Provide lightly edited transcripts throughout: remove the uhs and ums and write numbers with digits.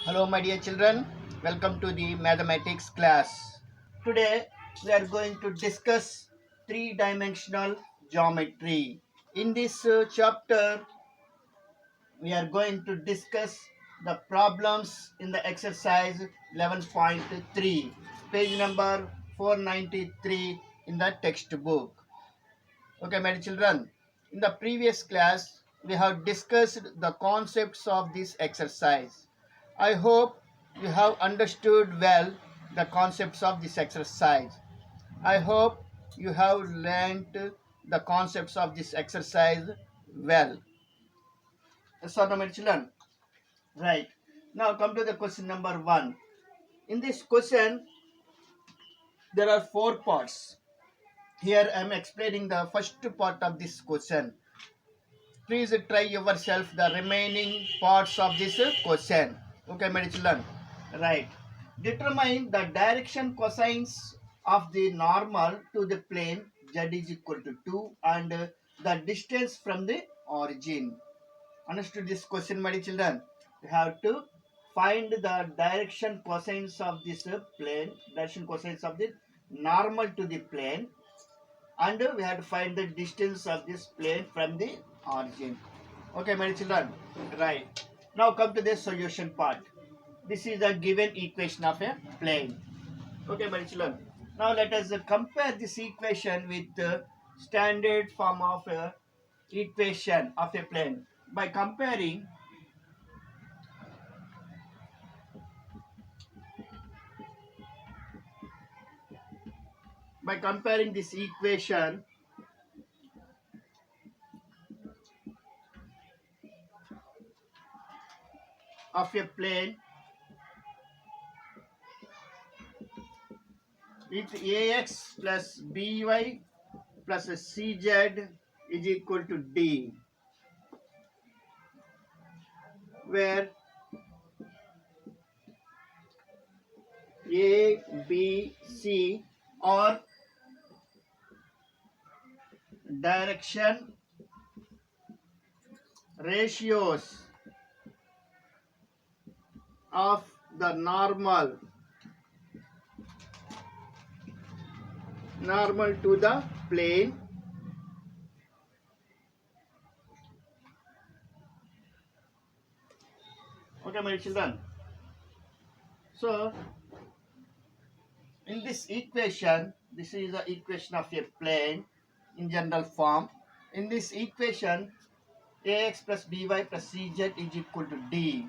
Hello, my dear children. Welcome to the mathematics class. Today, we are going to discuss three-dimensional geometry. In this chapter, we are going to discuss the problems in the exercise 11.3, page number 493 in the textbook. Okay, my dear children. In the previous class, we have discussed the concepts of this exercise. I hope you have understood well the concepts of this exercise. I hope you have learnt the concepts of this exercise well. So, now, my children, right. Now, come to the question number 1. In this question, there are 4 parts. Here, I am explaining the first part of this question. Please try yourself the remaining parts of this question. Okay, my children. Right. Determine the direction cosines of the normal to the plane z is equal to 2 and the distance from the origin. Understood this question, my children? You have to find the direction cosines of this plane, direction cosines of the normal to the plane, and we have to find the distance of this plane from the origin. Okay, my children, right. Now come to the solution part. This is a given equation of a plane. Okay, my children. Now let us compare this equation with the standard form of a equation of a plane. By comparing this equation of a plane with ax plus by plus cz is equal to d, where A, B, C are direction ratios of the normal to the plane Okay, my children. So, in this equation, this is the equation of a plane in general form. In this equation, ax plus by plus cz is equal to d.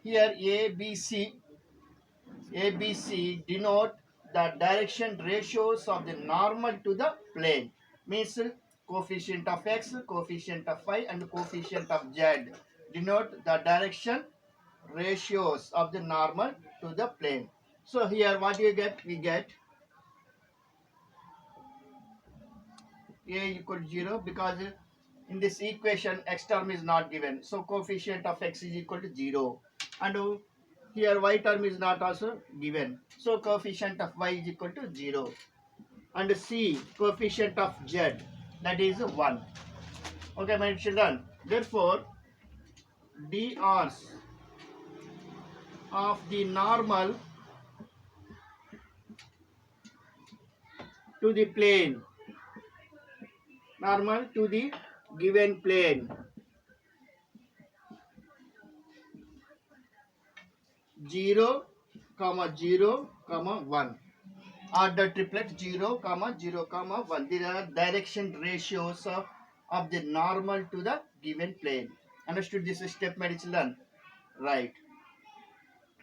Here, ABC denote the direction ratios of the normal to the plane. Means coefficient of x, coefficient of y, and coefficient of z denote the direction ratios of the normal to the plane. So here what you get? We get a equal to 0 because in this equation x term is not given. So coefficient of x is equal to 0. And here y term is not also given. So coefficient of y is equal to 0. And C, coefficient of z, that is 1. Okay, my children. Therefore, dRs of the normal to the plane, normal to the given plane, 0, 0, 1. Order triplet 0, 0, 1. These are direction ratios of the normal to the given plane. Understood this step, my children? Right.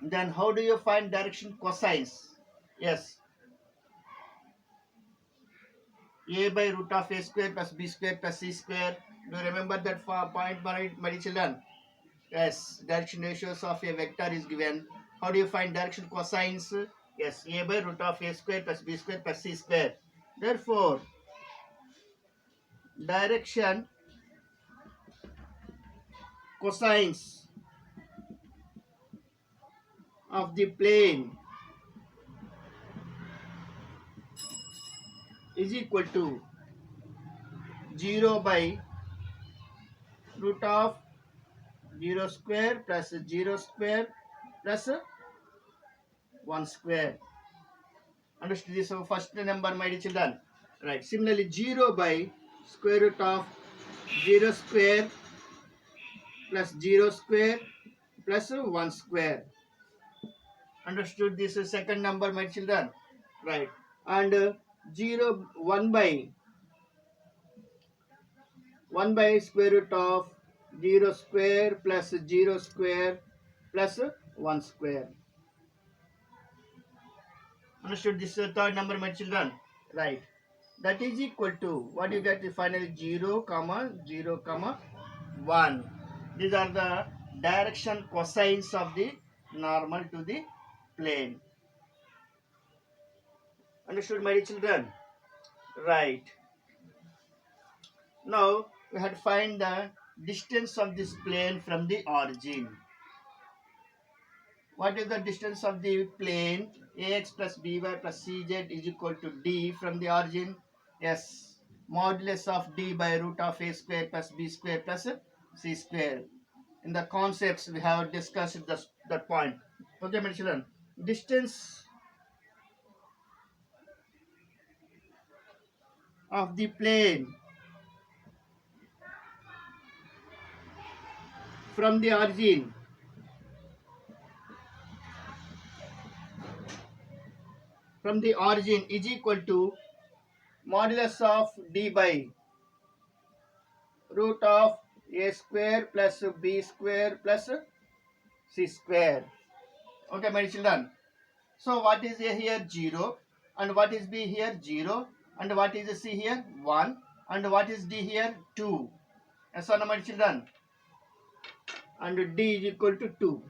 Then how do you find direction cosines? Yes. A by root of a square plus b square plus c square. Do you remember that point, my children? Yes. Direction ratios of a vector is given. How do you find direction cosines? Yes. A by root of a square plus b square plus c square. Therefore, direction cosines of the plane is equal to 0 by root of 0 square plus 0 square plus 1 square. Understood this? So first number, my dear children. Right. Similarly, 0 by square root of 0 square plus 0 square plus 1 square. Understood this? Second number, my children. Right. And 0 1 by square root of 0 square plus 0 square plus 1 square. Understood this? Third number, my children. Right. That is equal to, what you get finally, 0 comma 0 comma 1. These are the direction cosines of the normal to the plane. Understood, my dear children? Right. Now we have to find the distance of this plane from the origin. What is the distance of the plane ax plus by plus cz is equal to d from the origin? Yes, modulus of d by root of a square plus b square plus c square. In the concepts we have discussed that point. Okay, my children. Distance of the plane from the origin is equal to modulus of d by root of a square plus b square plus c square. Okay, my children. So what is a here? 0. And what is b here? 0. And what is c here? 1. And what is d here? 2. Yes or no, my children? And d is equal to 2.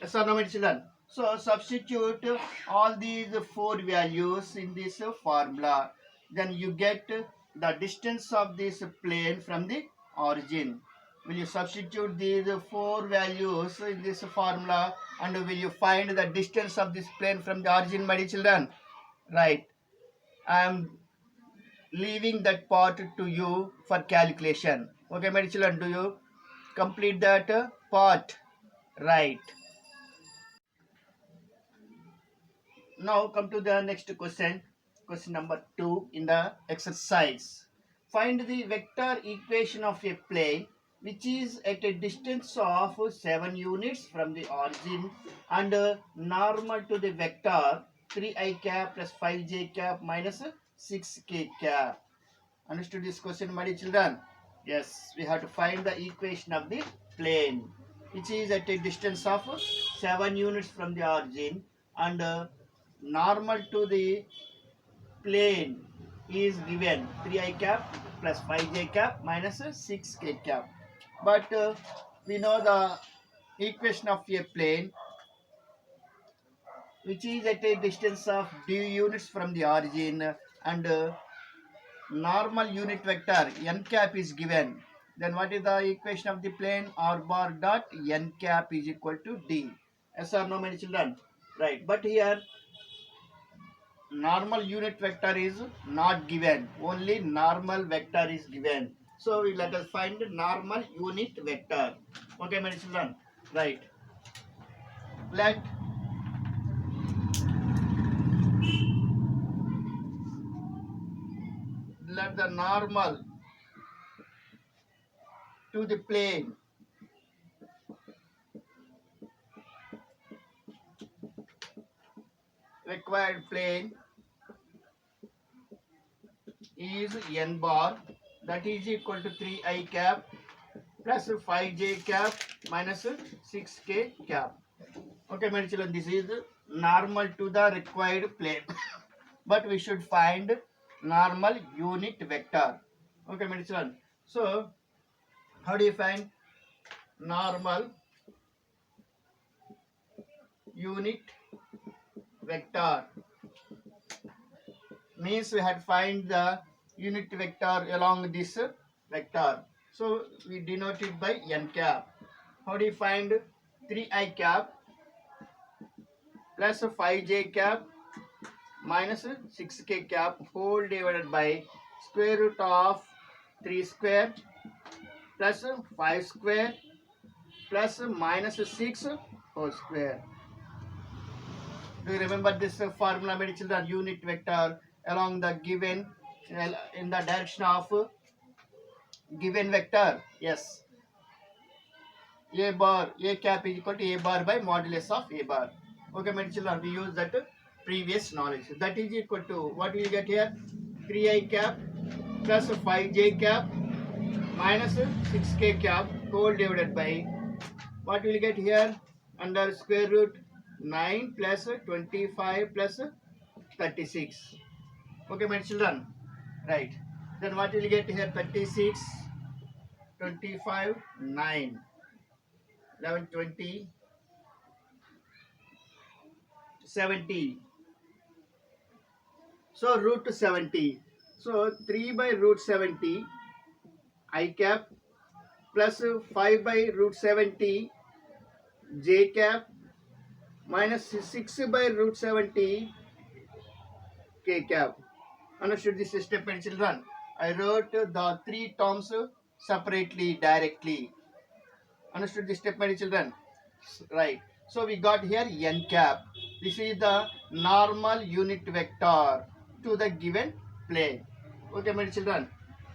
Yes or no, my children? So substitute all these 4 values in this formula. Then you get the distance of this plane from the origin. Will you substitute these 4 values in this formula, and will you find the distance of this plane from the origin, my dear children? Right. I am leaving that part to you for calculation. Okay, my dear children, do you complete that part? Right. Now come to the next question. Question number 2 in the exercise. Find the vector equation of a plane which is at a distance of 7 units from the origin and normal to the vector 3i cap plus 5j cap minus 6k cap. Understood this question, my dear children? Yes, we have to find the equation of the plane which is at a distance of 7 units from the origin and normal to the plane is given 3i cap plus 5j cap minus 6k cap. But we know the equation of a plane which is at a distance of d units from the origin and normal unit vector n cap is given. Then what is the equation of the plane? R bar dot n cap is equal to d. Yes or no, my children? Right. But here normal unit vector is not given, only normal vector is given. So let us find the normal unit vector. Okay, my children? Right. Let the normal to the plane required plane is n bar, that is equal to 3i cap plus 5j cap minus 6k cap. Okay, my children, this is normal to the required plane. But we should find normal unit vector. Okay, my children. So, how do you find normal unit vector? Means we had to find the unit vector along this vector. So we denote it by n cap. How do you find 3i cap plus 5j cap minus 6k cap whole divided by square root of 3 square plus 5 square plus minus 6 whole square. Do you remember this formula, my children? Unit vector along the given in the direction of given vector. Yes, a bar, a cap is equal to a bar by modulus of a bar. Okay, my children, we use that previous knowledge. That is equal to what we get here? 3i cap plus 5j cap minus 6k cap whole divided by what will get here? Under square root 9 plus 25 plus 36. Okay, my children. Right. Then what will get here? 36, 25, 9, 11, 20, 70. So root 70. So 3 by root 70 I cap plus 5 by root 70 j cap minus 6 by root 70 k cap. Understood this step, my children? I wrote the three terms separately, directly. Understood this step, my children? Right. So we got here n cap. This is the normal unit vector to the given plane. Okay, my children?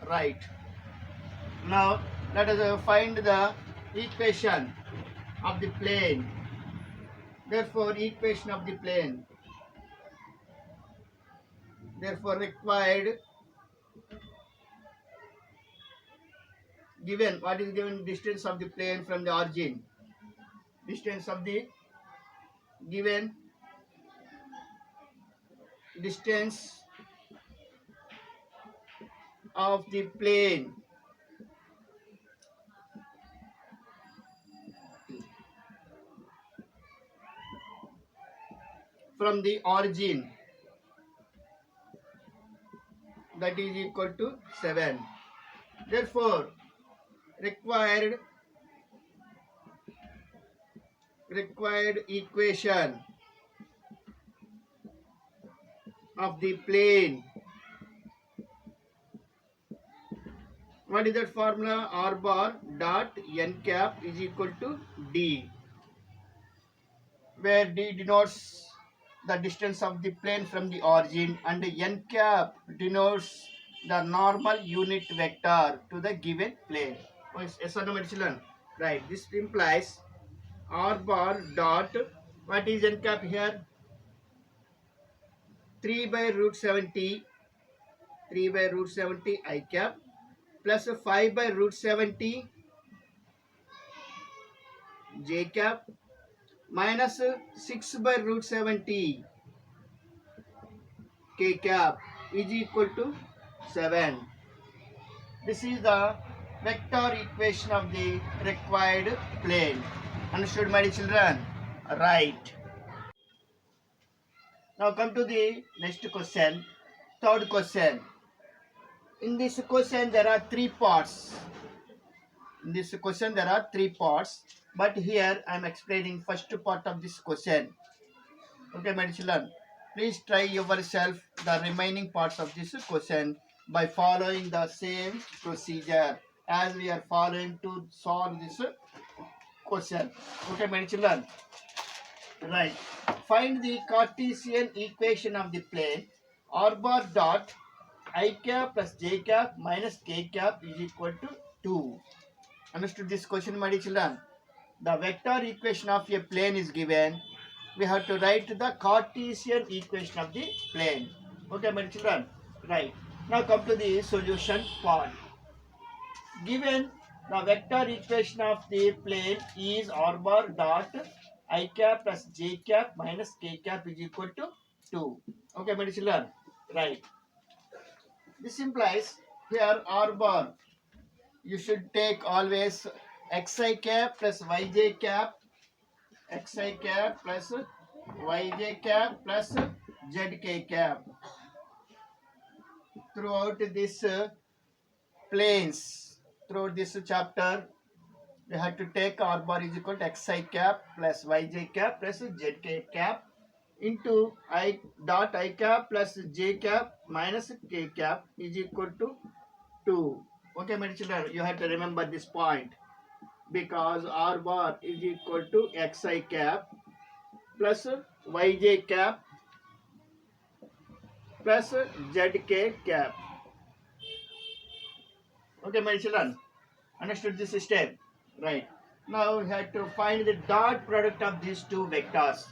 Right. Now let us find the equation of the plane. Therefore, equation of the plane. Therefore, required given, what is given? Distance of the plane from the origin. Distance of the given distance of the plane from the origin, that is equal to 7. Therefore, required equation of the plane. What is that formula? R bar dot n cap is equal to d, where d denotes the distance of the plane from the origin and n cap denotes the normal unit vector to the given plane. Yes or no, my children? Right. This implies R bar dot, what is n cap here? 3 by root 70 I cap plus 5 by root 70 j cap minus 6 by root 70 k cap is equal to 7. This is the vector equation of the required plane. Understood, my children? Right. Now come to the next question, third question. In this question there are three parts. But here I am explaining first part of this question. Okay, my children, please try yourself the remaining parts of this question by following the same procedure as we are following to solve this question. Okay, my children. Right. Find the Cartesian equation of the plane r bar dot I cap plus j cap minus k cap is equal to 2. Understood this question, my dear children? The vector equation of a plane is given. We have to write the Cartesian equation of the plane. Okay, my dear children? Right. Now come to the solution part. Given the vector equation of the plane is r bar dot I cap plus j cap minus k cap is equal to 2. Okay, my dear children? Right. This implies here r bar, you should take always xi cap plus yj cap, xi cap plus yj cap plus zk cap. Throughout this planes, throughout this chapter, we have to take r bar is equal to xi cap plus yj cap plus zk cap into I dot I cap plus j cap minus k cap is equal to 2. Okay, my children, you have to remember this point. because r bar is equal to xi cap plus yj cap plus zk cap. Okay, my children, understood this step? Right. Now we have to find the dot product of these two vectors.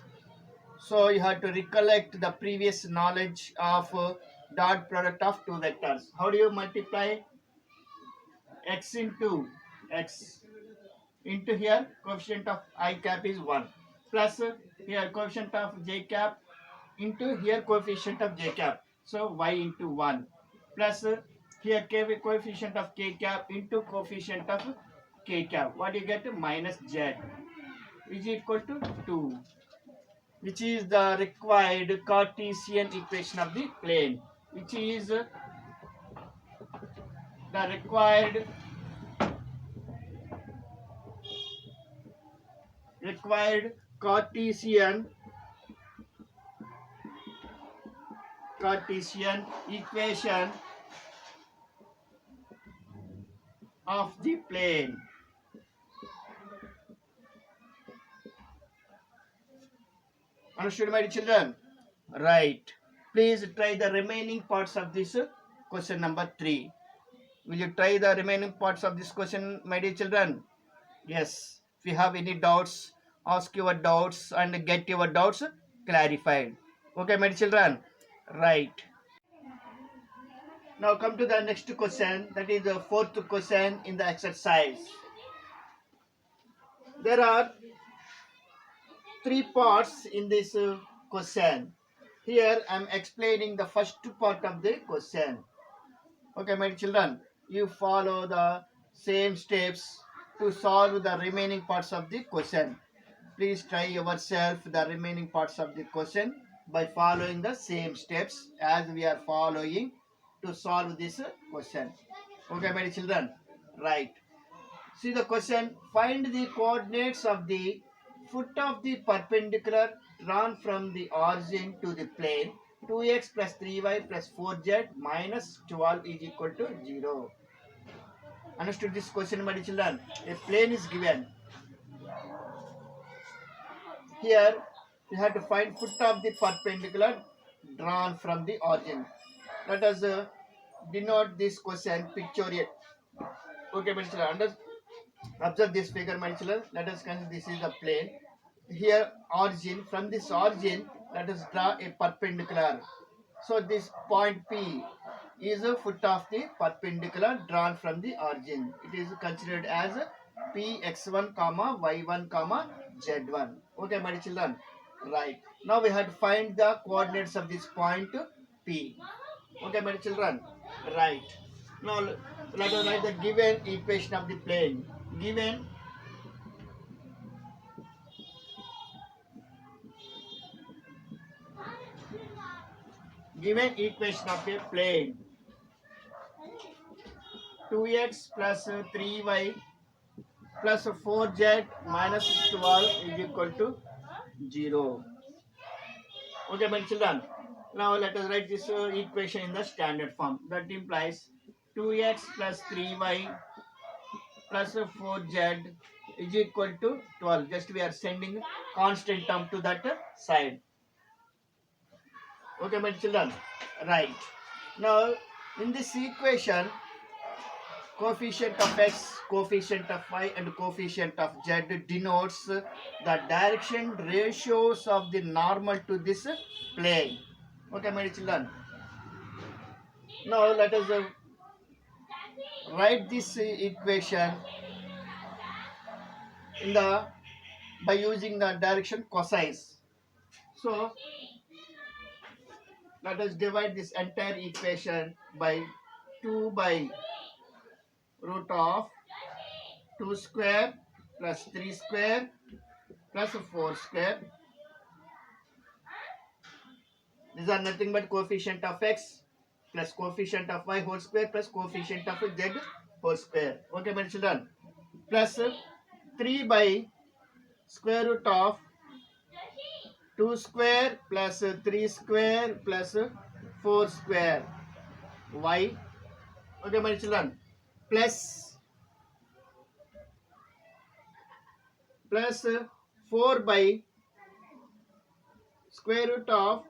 So you have to recollect the previous knowledge of dot product of two vectors. How do you multiply x into x into here coefficient of I cap is 1 plus here coefficient of j cap into here coefficient of j cap. So y into 1 plus here coefficient of k cap into coefficient of k cap. What do you get? Minus z is equal to 2, which is the required Cartesian equation of the plane, which is the required Cartesian equation of the plane. Understood, my children? Right. Please try the remaining parts of this question number 3. Will you try the remaining parts of this question, my dear children? Yes. If you have any doubts, ask your doubts and get your doubts clarified. Okay, my dear children? Right. Now come to the next question. That is the fourth question in the exercise. There are 3 parts in this question. Here I am explaining the first part of the question. Okay, my children, you follow the same steps to solve the remaining parts of the question. Please try yourself the remaining parts of the question by following the same steps as we are following to solve this question. Okay, my children, right. See the question, find the coordinates of the foot of the perpendicular drawn from the origin to the plane 2x plus 3y plus 4z minus 12 is equal to 0. Understood this question, my children? A plane is given. Here you have to find foot of the perpendicular drawn from the origin. Let us denote this question pictorially. Okay, my children, observe this figure, my children. Let us consider this is a plane. Here origin, from this origin let us draw a perpendicular. So this point P is a foot of the perpendicular drawn from the origin. It is considered as Px1 comma y1 comma z1. Okay, my children, right. Now we have to find the coordinates of this point P. Okay, my children, right. Now let us write the given equation of the plane. Given equation of a plane 2x plus 3y plus 4z minus 12 is equal to 0. Okay, my children. Now let us write this equation in the standard form. That implies 2x plus 3y plus 4z is equal to 12. Just we are sending constant term to that side. Okay, my children. Right. Now in this equation, coefficient of x, coefficient of y and coefficient of z denotes the direction ratios of the normal to this plane. Okay, my children. Now let us write this equation in the by using the direction cosines. So let us divide this entire equation by 2 by root of 2 square plus 3 square plus 4 square. These are nothing but coefficient of x plus coefficient of y whole square plus coefficient of z whole square. Okay, my children. Plus 3 by square root of 2 square plus 3 square plus 4 square y. Okay, my children. Plus plus 4 by square root of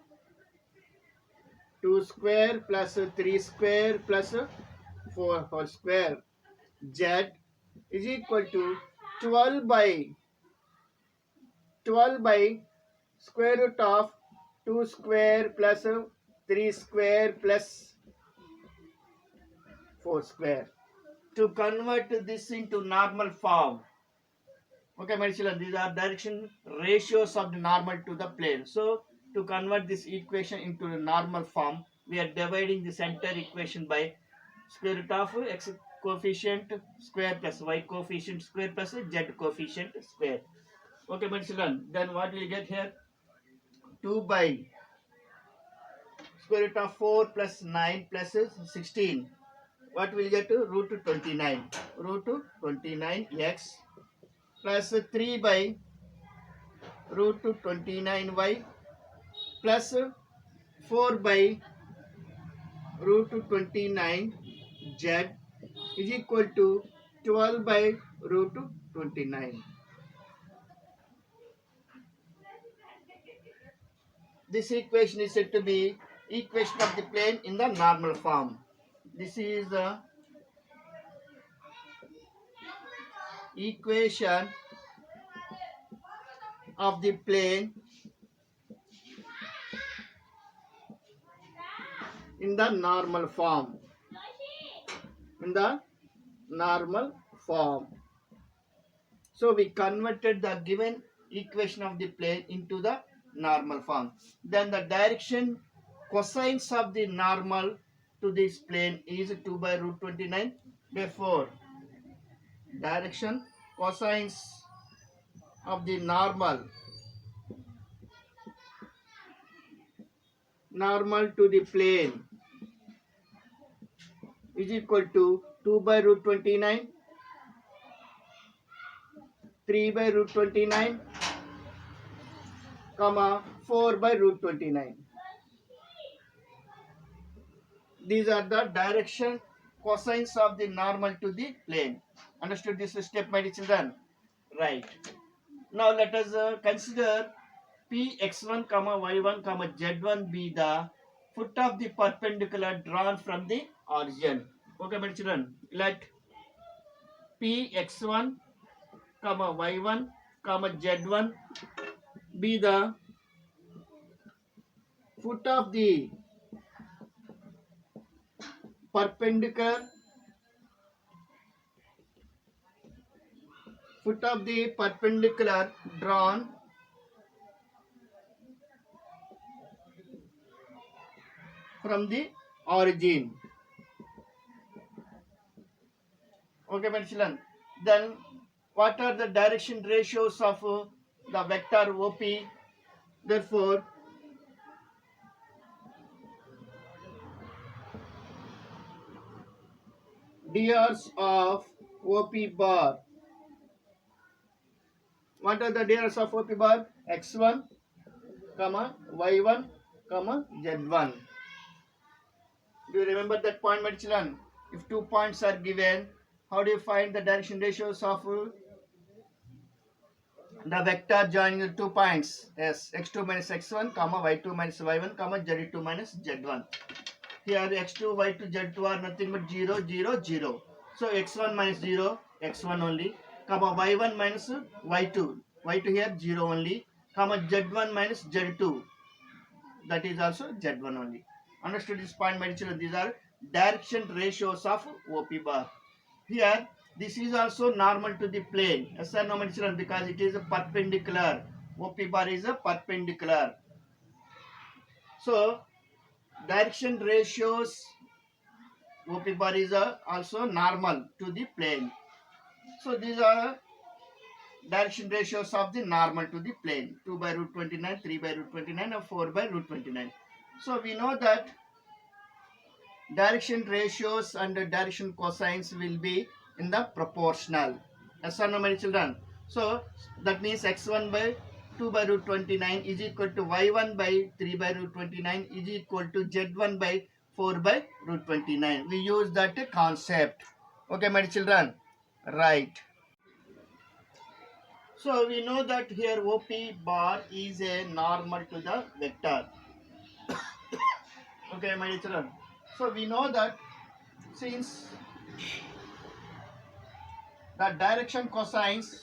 2 square plus 3 square plus 4 whole square. Z is equal to 12 by square root of 2 square plus 3 square plus 4 square. To convert this into normal form, okay, my children, these are direction ratios of the normal to the plane. So to convert this equation into the normal form, we are dividing the center equation by square root of x coefficient square plus y coefficient square plus z coefficient square. Okay, my children, then what we get here? 2 by square root of 4 plus 9 plus 16. What will get? Root 29. Root 29x plus 3 by root 29y plus 4 by root 29z is equal to 12 by root 29. This equation is said to be equation of the plane in the normal form. This is the equation of the plane in the normal form. In the normal form. So we converted the given equation of the plane into the normal form. Then the direction cosines of the normal to this plane is 2 by root 29. Therefore, direction cosines of the normal to the plane is equal to 2 by root 29, 3 by root 29, comma 4 by root 29. These are the direction cosines of the normal to the plane. Understood this step, my children? Right. Now let us consider Px1, y1, z1 be the foot of the perpendicular drawn from the origin. Okay, my children. Let Px1, y1, z1 be the foot of the perpendicular drawn from the origin. Okay, my children. Then what are the direction ratios of the vector OP? Therefore, DRs of OP bar. What are the DRs of OP bar? X1, y1, z1. Do you remember that point, my children? If 2 points are given, how do you find the direction ratios of the vector joining the 2 points? Yes, x2 minus x1, y2 minus y1, z2 minus z1. Here x2, y2, z2 are nothing but 0, 0, 0. So x1 minus 0, x1 only, y1 minus y2 here 0 only, z1 minus z2, that is also z1 only. Understood this point, my children? These are direction ratios of OP bar. Here, this is also normal to the plane. Yes or no, my children? Because it is a perpendicular. OP bar is a perpendicular. So, direction ratios OP bar is also normal to the plane. So, these are direction ratios of the normal to the plane. 2 by root 29, 3 by root 29 and 4 by root 29. So, we know that direction ratios and direction cosines will be in the proportional. Yes or no, my children? So that means x1 by 2 by root 29 is equal to y1 by 3 by root 29 is equal to z1 by 4 by root 29. We use that concept. Okay, my children? Right. So we know that here OP bar is a normal to the vector. Okay, my dear children. So we know that since the direction cosines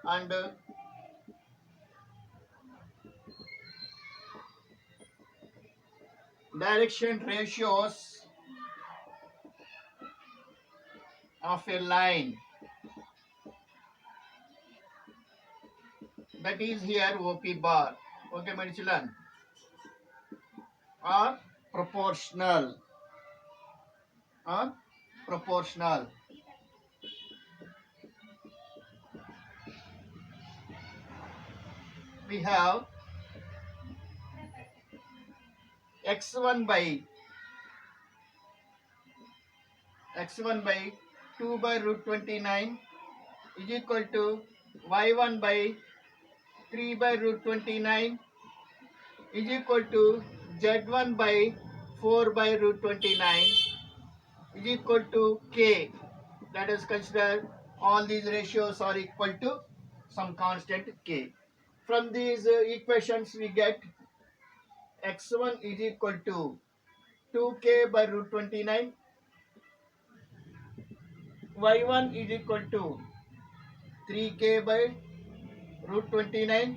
and direction ratios of a line, that is here OP bar. Okay, my children, are proportional or proportional. We have x1 by 2 by root 29 is equal to y1 by 3 by root 29 is equal to z1 by 4 by root 29 is equal to k. Let us consider all these ratios are equal to some constant k. From these equations we get x1 is equal to 2k by root 29, y1 is equal to 3k by root 29.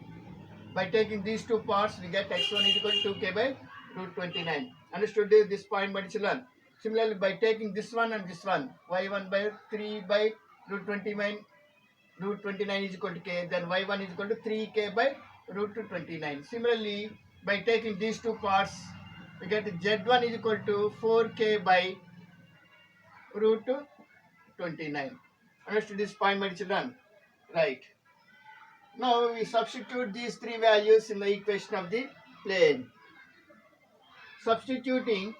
By taking these two parts, we get x1 is equal to 2k by root 29. Understood this point, my children? Similarly, by taking this one and this one, y1 by 3 by root 29 is equal to k, then y1 is equal to 3k by root 29. Similarly, by taking these two parts, we get z1 is equal to 4k by root 29. Understood this point, my children? Right. Now we substitute these three values in the equation of the plane. Substituting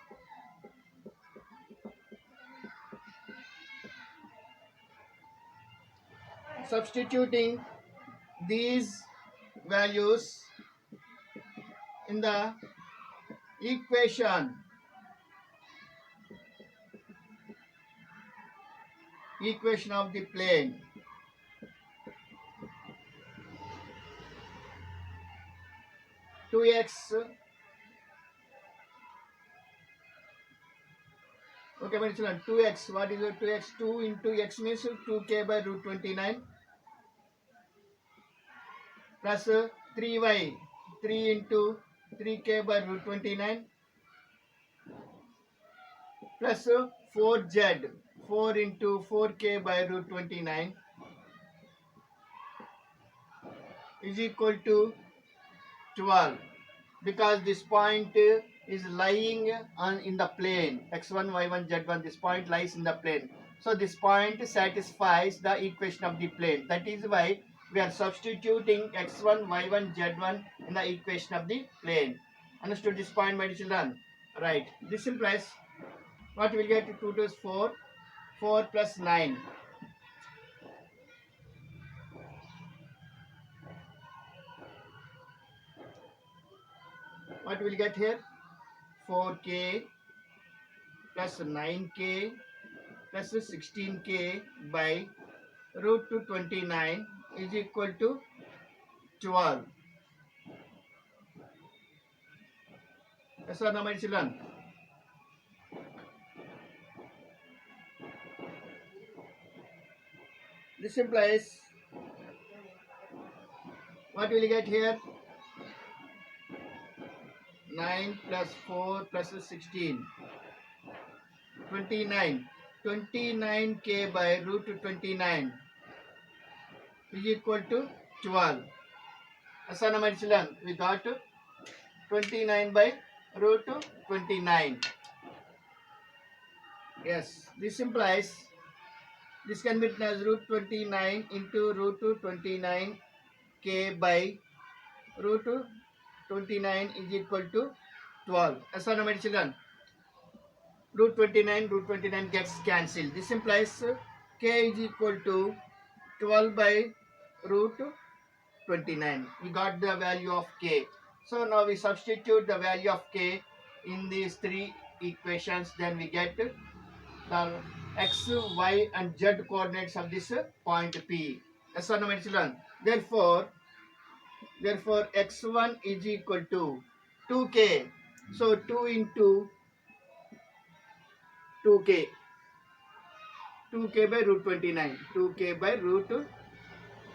these values in the equation of the plane. Two x. Okay, my children, 2x. What is it? 2x? 2 into x means 2k by root 29 plus 3y. 3 into 3k by root 29 plus 4z. 4 into 4k by root 29 is equal to 12, because this point is lying in the plane x1 y1 z1. This point lies in the plane, so this point satisfies the equation of the plane. That is why we are substituting x1 y1 z1 in the equation of the plane. Understood this point, my children? Right. This implies what we will get? 2 to 4, 4 plus 9. What will get here? 4k plus 9k plus 16k by root 29 is equal to 12. Yes or no, my children? This implies what will you get here? 9 plus 4 plus 16. 29. 29k by root 29 is equal to 12. Yes or no, my children? We got 29 by root 29. Yes, this implies this can be written as root 29 into root 29k by root 29 is equal to 12. Yes or no, my children? Root 29 gets cancelled. This implies k is equal to 12 by root 29. We got the value of k. So now we substitute the value of k in these three equations, then we get the x, y and z coordinates of this point P. Yes or no, my children? Therefore x1 is equal to 2k. So 2 into 2k, 2k by root 29, 2k by root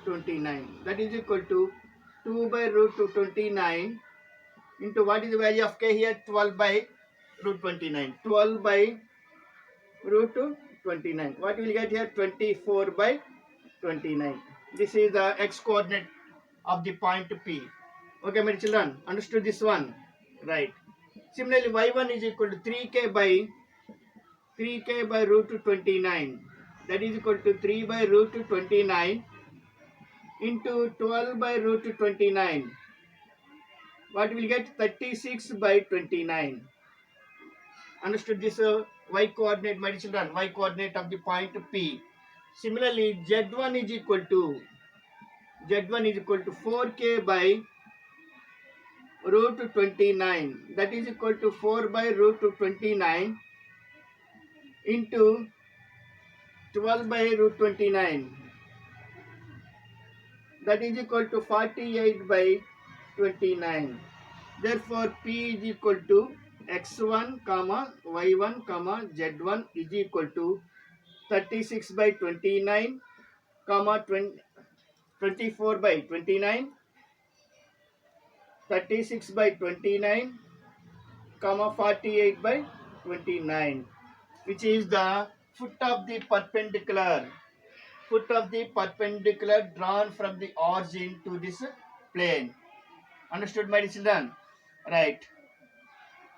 29. That is equal to 2 by root 29 into what is the value of k here? 12 by root 29. 12 by root 29. What will get here? 24 by 29. This is the x coordinate of the point P. Okay, my children, understood this one? Right. Similarly, y1 is equal to 3k by root 29. That is equal to 3 by root 29 into 12 by root 29. What will get? 36 by 29. Understood this y coordinate, my children? Y coordinate of the point P. Similarly, z1 is equal to 4k by root 29. That is equal to 4 by root 29 into 12 by root 29. That is equal to 48 by 29. Therefore, P is equal to x1, y1, z1 is equal to 36 by 29, 24 by 29, 36 by 29, 48 by 29, which is the foot of the perpendicular drawn from the origin to this plane. Understood, my children? Right.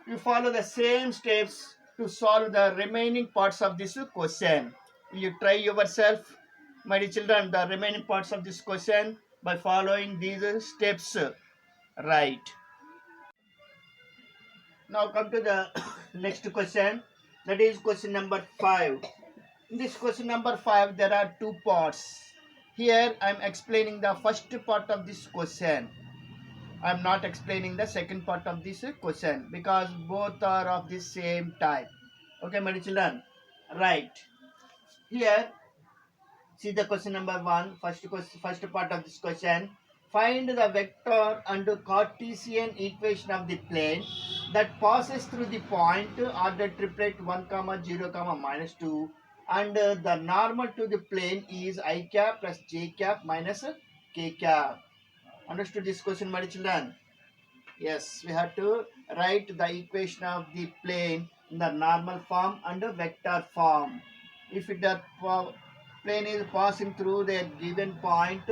You follow the same steps to solve the remaining parts of this question. You try yourself, my dear children, the remaining parts of this question by following these steps. Right. Now come to the next question. That is question number 5. In this question number 5, there are two parts. Here I am explaining the first part of this question. I am not explaining the second part of this question because both are of the same type. Okay, my children? Right. Here, see the question number 1, first part of this question. Find the vector and Cartesian equation of the plane that passes through the point ordered triplet 1, 0, -2, and the normal to the plane is I cap plus j cap minus k cap. Understood this question, my children? Yes, we have to write the equation of the plane in the normal form and the vector form. If the plane is passing through the given point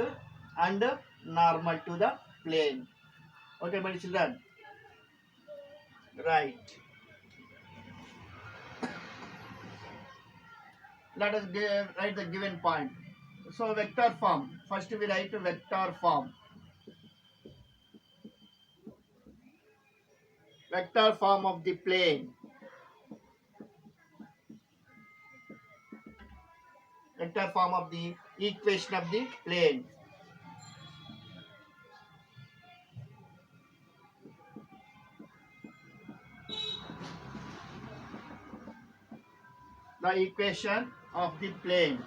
and normal to the plane. Okay, my children? Right. Let us write the given point. So, vector form. First we write vector form. Vector form of the plane. Vector form of the equation of the plane. The equation of the plane.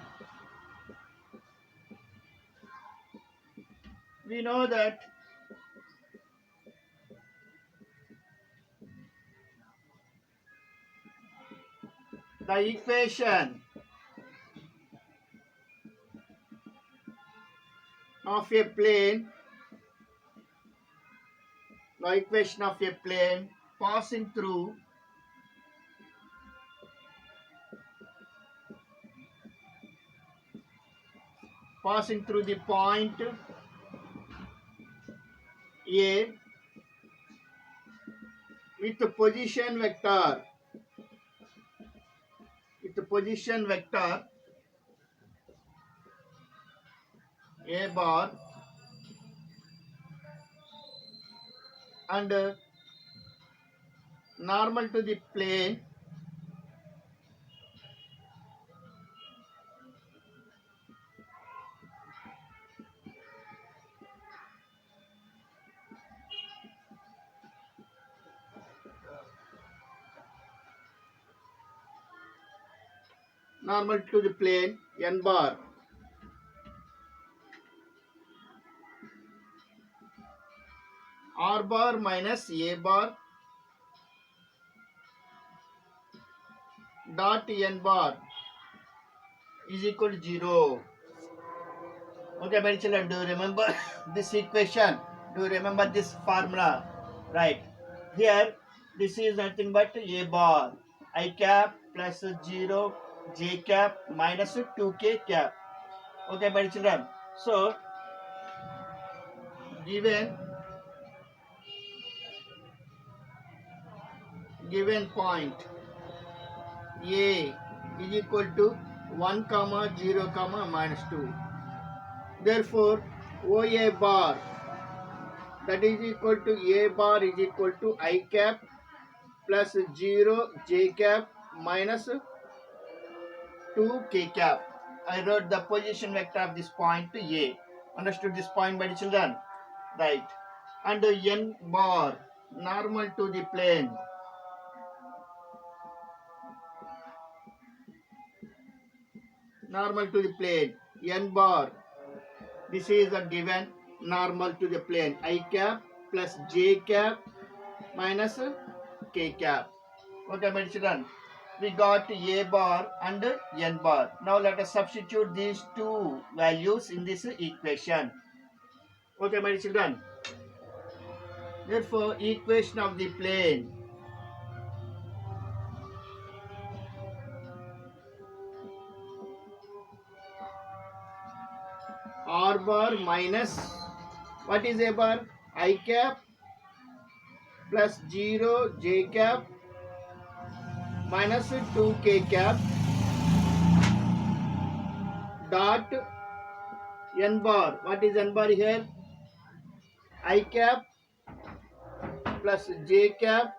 We know that the equation of a plane, passing through the point A with the position vector A bar and normal to the plane normal to the plane n bar. R bar minus A bar dot n bar is equal to 0. Okay, my children, do you remember this equation? Do you remember this formula? Right. Here, this is nothing but A bar. I cap plus 0 J cap minus 2K cap. Okay, my children. So, given point A is equal to 1 comma 0 comma minus 2. Therefore, OA bar, that is equal to A bar is equal to I cap plus 0 J cap minus 2 K cap. I wrote the position vector of this point to A. Understood this point, my children? Right. And N bar, normal to the plane. Normal to the plane. N bar. This is a given normal to the plane. I cap plus J cap minus K cap. Okay, my children. We got A bar and N bar. Now let us substitute these two values in this equation. Okay, my children. Therefore, equation of the plane. R bar minus, what is A bar? I cap plus 0 J cap minus 2K cap dot N bar. What is N bar here? I cap plus J cap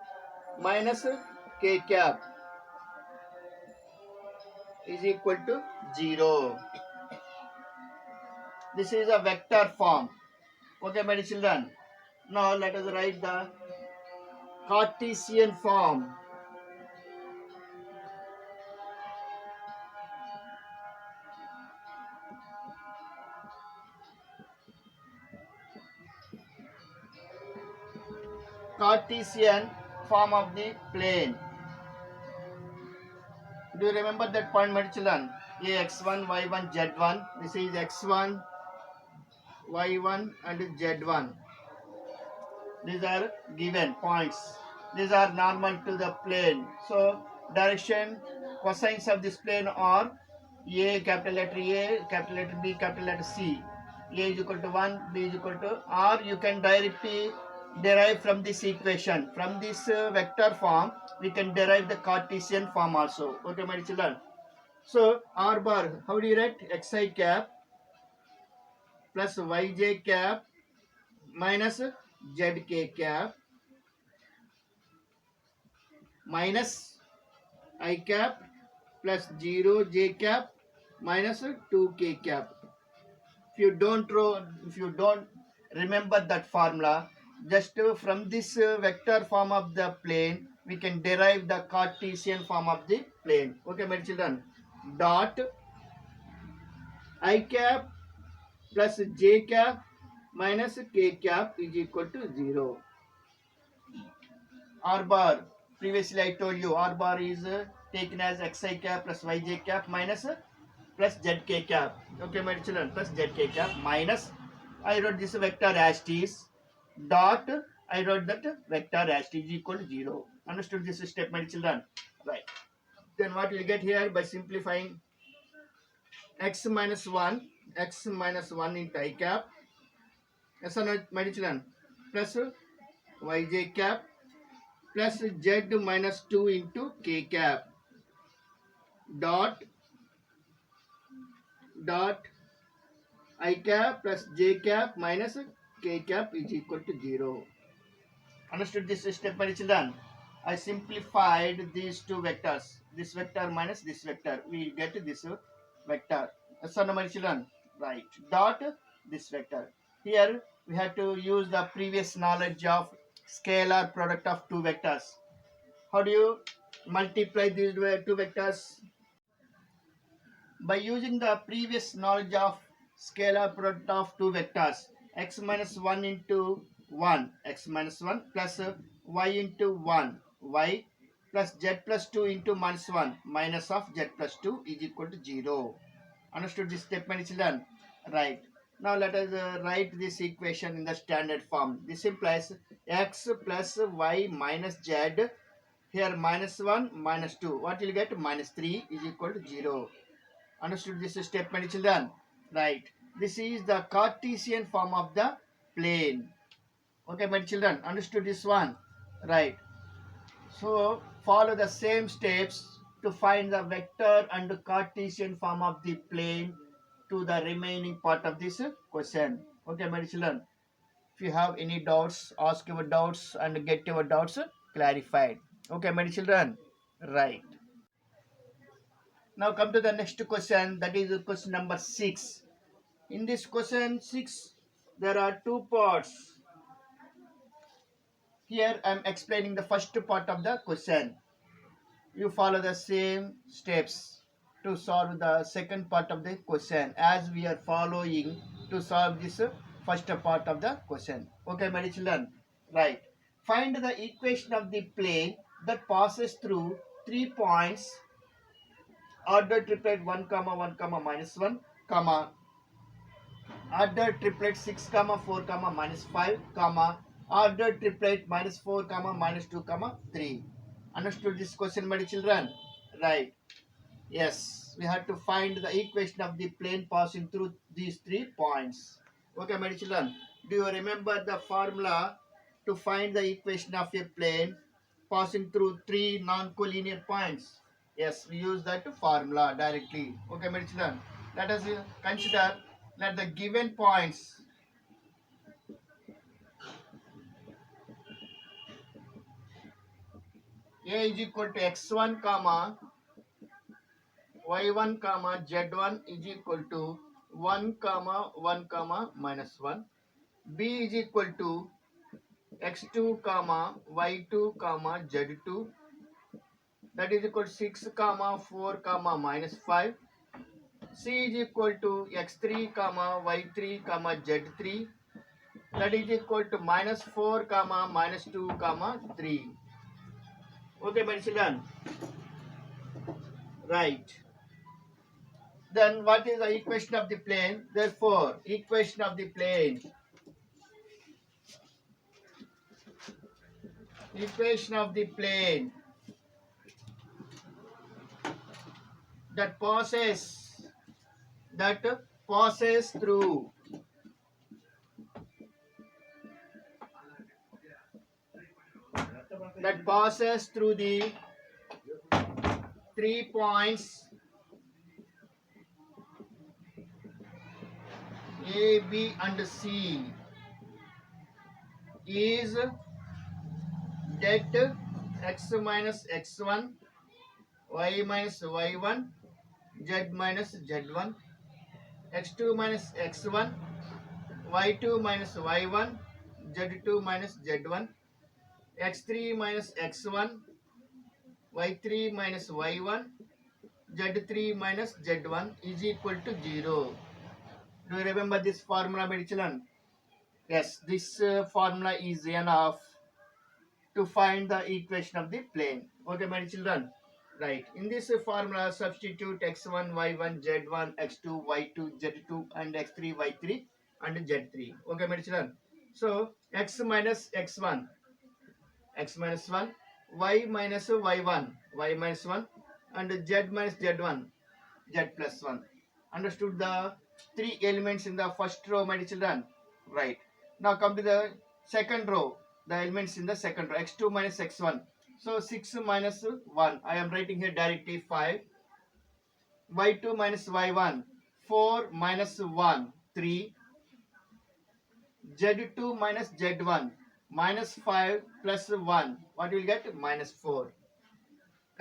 minus K cap is equal to 0. This is a vector form. Okay, my children. Now let us write the Cartesian form. Cartesian form of the plane. Do you remember that point, my children? X1, Y1, Z1. This is X1, Y1 and Z1. These are given points. These are normal to the plane. So direction, cosines of this plane are A, capital letter A, capital letter B, capital letter C. A is equal to 1, B is equal to, or you can directly derive from this equation. From this vector form, we can derive the Cartesian form also. Okay, my children. So R bar, how do you write? Xi cap plus Yj cap minus Zk cap minus I cap plus 0 J cap minus 2K cap. If you don't remember that formula, just from this vector form of the plane, we can derive the Cartesian form of the plane. Okay, my children. Dot I cap plus J cap minus K cap is equal to 0. R bar, previously I told you R bar is taken as Xi cap plus Yj cap minus plus Zk cap. Okay, my children, plus Zk cap minus, I wrote this vector as is, dot, I wrote that vector as is equal to 0. Understood this step, my children? Right. Then what we'll get here by simplifying x minus 1 into I cap, yes or no, my children, plus Yj cap plus Z minus 2 into K cap dot I cap plus J cap minus K cap is equal to 0. Understood this step, my children? I simplified these two vectors. This vector minus this vector. We get this vector. So, my children, right? Dot this vector. Here we have to use the previous knowledge of scalar product of two vectors. How do you multiply these two vectors? By using the previous knowledge of scalar product of two vectors, x minus 1 into 1, x minus 1 plus y into 1, y plus z plus 2 into minus 1, minus of z plus 2 is equal to 0. Understood this step, my children? Right. Now let us write this equation in the standard form. This implies x plus y minus z. Here minus 1 minus 2. What will you get? Minus 3 is equal to 0. Understood this step, my children? Right. This is the Cartesian form of the plane. Okay, my children. Understood this one? Right. So follow the same steps to find the vector and the Cartesian form of the plane to the remaining part of this question. Okay, my children. If you have any doubts, ask your doubts and get your doubts clarified. Okay, my children. Right. Now come to the next question. That is question number 6. In this question 6, there are two parts. Here I am explaining the first part of the question. You follow the same steps to solve the second part of the question as we are following to solve this first part of the question. Okay, my children? Right. Find the equation of the plane that passes through 3 points order triplet 1 comma 1 comma minus 1 comma order triplet 6 comma 4 comma minus 5 comma order triplet minus 4 comma minus 2 comma 3. Understood this question, my children? Right. Yes, we have to find the equation of the plane passing through these 3 points. Okay, my children. Do you remember the formula to find the equation of a plane passing through 3 non-collinear points? Yes, we use that formula directly. Okay, my children. Let us consider that the given points a is equal to x1 comma y1 comma z1 is equal to 1 comma 1 comma minus 1. B is equal to x2 comma y2 comma z2, that is equal to 6 comma 4 comma minus 5. C is equal to x3 comma y3 comma z3, that is equal to minus 4 comma minus 2 comma 3. Okay, my children? Right. Then what is the equation of the plane? Therefore, equation of the plane. Equation of the plane that passes through the 3 points A, B and C is that x minus x1, y minus y1, z minus z1, x2 minus x1, y2 minus y1, z2 minus z1, x3 minus x1, y3 minus y1, z3 minus z1 is equal to 0. Do you remember this formula, my children? Yes, this formula is enough to find the equation of the plane. Okay, my children? Right. In this formula, substitute x1, y1, z1, x2, y2, z2 and x3, y3 and z3. Okay, my children? So, x minus x1, x minus 1, y minus y1, y minus 1 and z minus z1, z plus 1. Understood the 3 elements in the first row, my children? Right. Now come to the second row, the elements in the second row, x2 minus x1. So 6 minus 1, I am writing here directly 5. y2 minus y1, 4 minus 1, 3. z2 minus z1, minus 5 plus 1. What will get? Minus 4.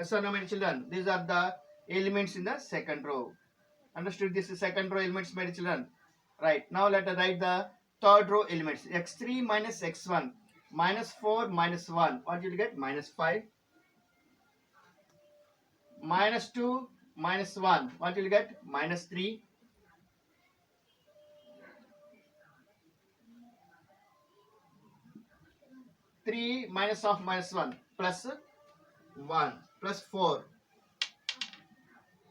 So now, my children, these are the elements in the second row. Understood this second row elements, my children? Right. Now let us write the third row elements. x3 minus x1, minus 4 minus 1. What you will get? Minus 5. Minus 2 minus 1. What will you get? Minus 3. 3 minus of minus 1 plus 1 plus 4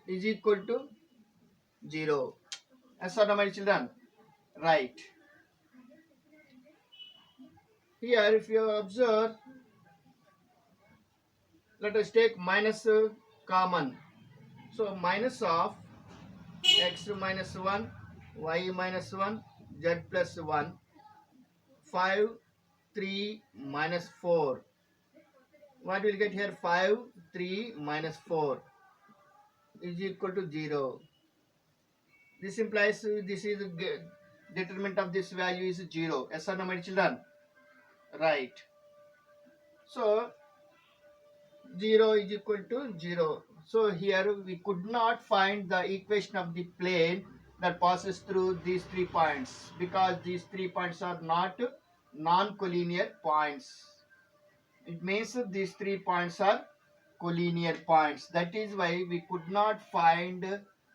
is equal to 0. Yes or no, my children? Right. Here, if you observe, let us take minus common. So, minus of x minus 1, y minus 1, z plus 1, 5, 3 minus 4. What will get here? 5, 3 minus 4 is equal to 0. This implies this is determinant of this value is 0. Yes or no, my children? Right. So 0 is equal to 0. So here we could not find the equation of the plane that passes through these 3 points because these 3 points are not non-collinear points. It means these 3 points are collinear points. That is why we could not find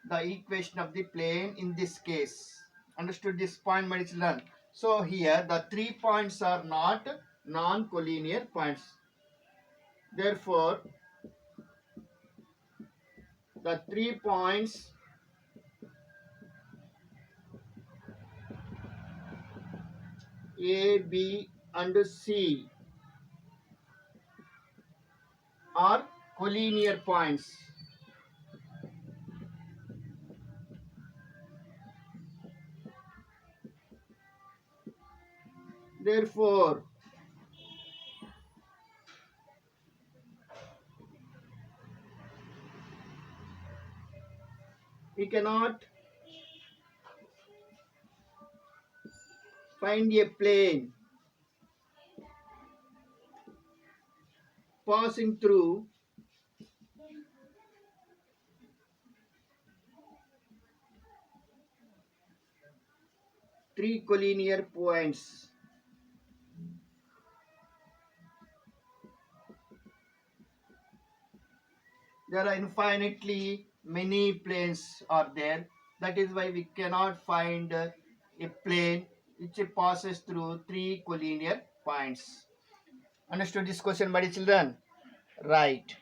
the equation of the plane in this case. Understood this point, my children? So here the 3 points are not non-collinear points. Therefore, the 3 points A, B and C are collinear points. Therefore, we cannot find a plane passing through three collinear points. There are infinitely many planes are there. That is why we cannot find a plane which passes through three collinear points. Understood this question, my children? Right.